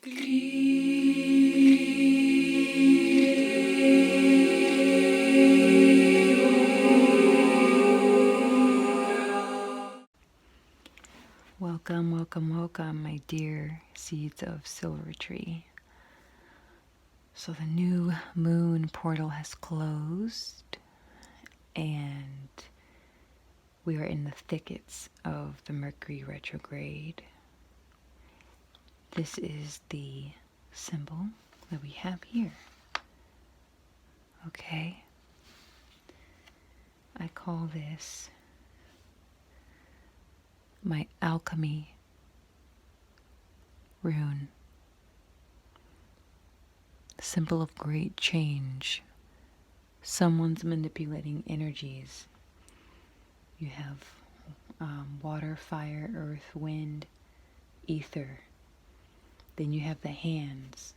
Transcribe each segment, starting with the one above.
Welcome, welcome, welcome, my dear seeds of Silvertree. So the new moon portal has closed, and we are in the thickets of the Mercury retrograde. This is the symbol that we have here. Okay? I call this my Alchemy Rune. Symbol of great change. Someone's manipulating energies. You have water, fire, earth, wind, ether. Then you have the hands.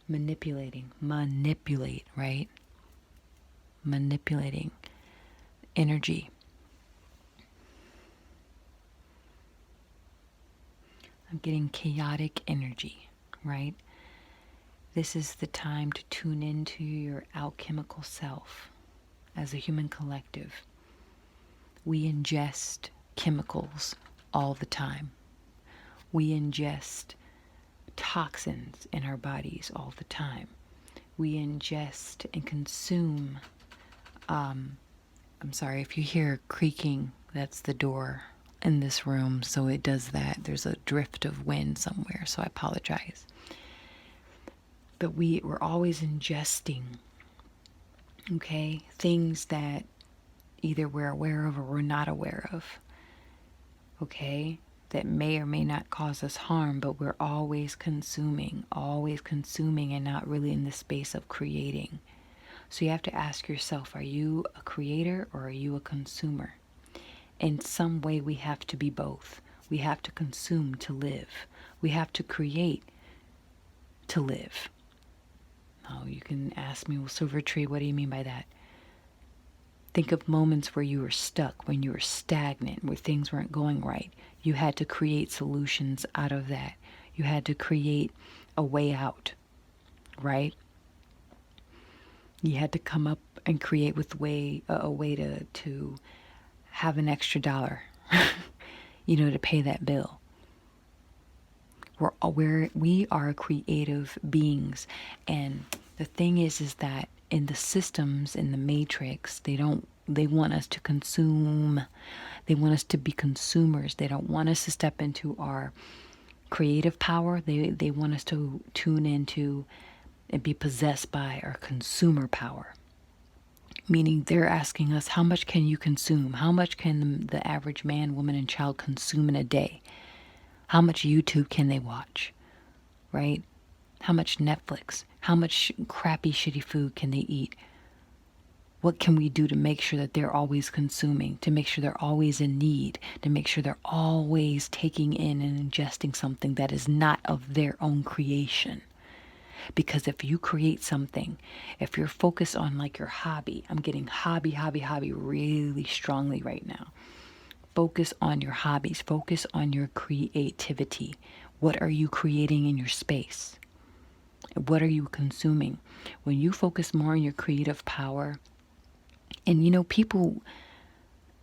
Manipulate, right? Manipulating energy. I'm getting chaotic energy, right? This is the time to tune into your alchemical self as a human collective. We ingest chemicals all the time. We ingest toxins in our bodies all the time. We ingest and consume. I'm sorry if you hear creaking, that's the door in this room, so it does that. There's a drift of wind somewhere, so I apologize. But we're always ingesting, okay, things that either we're aware of or we're not aware of, okay, that may or may not cause us harm, but we're always consuming and not really in the space of creating. So you have to ask yourself, are you a creator or are you a consumer? In some way we have to be both. We have to consume to live. We have to create to live. Oh, you can ask me, well, Silvertree, what do you mean by that? Think of moments where you were stuck, when you were stagnant, where things weren't going right. You had to create solutions out of that. You had to create a way out, right? You had to come up and create with a way to have an extra dollar, to pay that bill. We are creative beings, and the thing is that in the systems, in the matrix, they want us to consume. They want us to be consumers. They don't want us to step into our creative power. They want us to tune into and be possessed by our consumer power. Meaning they're asking us, how much can you consume? How much can the average man, woman, and child consume in a day? How much YouTube can they watch, right? How much Netflix? How much crappy, shitty food can they eat? What can we do to make sure that they're always consuming, to make sure they're always in need, to make sure they're always taking in and ingesting something that is not of their own creation? Because if you create something, if you're focused on like your hobby, I'm getting hobby really strongly right now. Focus on your hobbies. Focus on your creativity. What are you creating in your space? What are you consuming? When you focus more on your creative power, and people,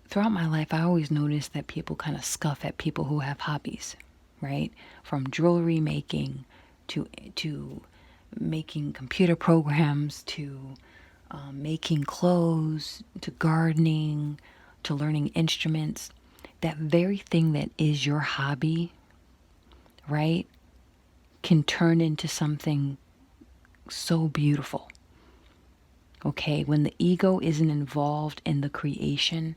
throughout my life, I always notice that people kind of scoff at people who have hobbies, right? From jewelry making to making computer programs, to making clothes, to gardening, to learning instruments. That very thing that is your hobby, right, can turn into something so beautiful. Okay, when the ego isn't involved in the creation,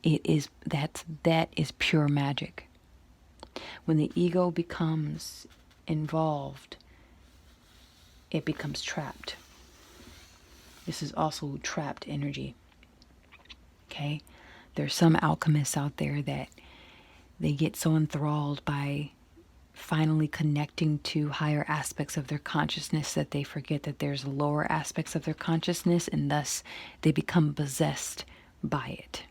that is pure magic. When the ego becomes involved, it becomes trapped. This is also trapped energy. Okay? There's some alchemists out there that they get so enthralled by finally connecting to higher aspects of their consciousness that they forget that there's lower aspects of their consciousness, and thus they become possessed by it.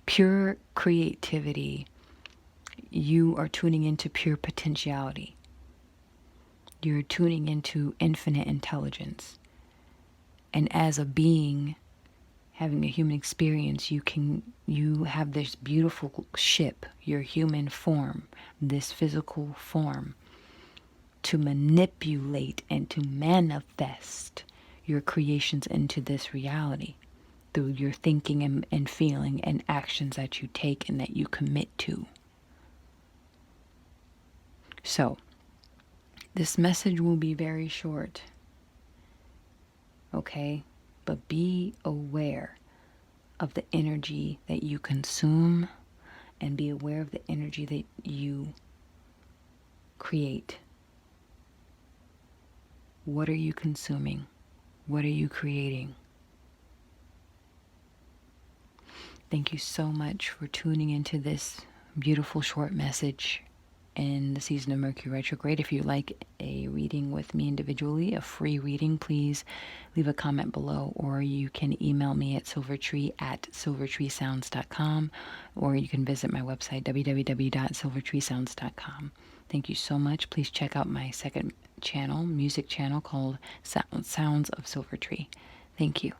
Pure creativity, you are tuning into pure potentiality. You're tuning into infinite intelligence. And as a being having a human experience, you have this beautiful ship, your human form, this physical form, to manipulate and to manifest your creations into this reality through your thinking and feeling and actions that you take and that you commit to. So, this message will be very short, okay? But be aware of the energy that you consume and be aware of the energy that you create. What are you consuming? What are you creating? Thank you so much for tuning into this beautiful short message in the season of Mercury retrograde. If you like a reading with me individually, a free reading, please leave a comment below, or you can email me at silvertree@silvertreesounds.com, or you can visit my website www.silvertreesounds.com. Thank you so much. Please check out my second channel, music channel, called Sounds of Silvertree. Thank you.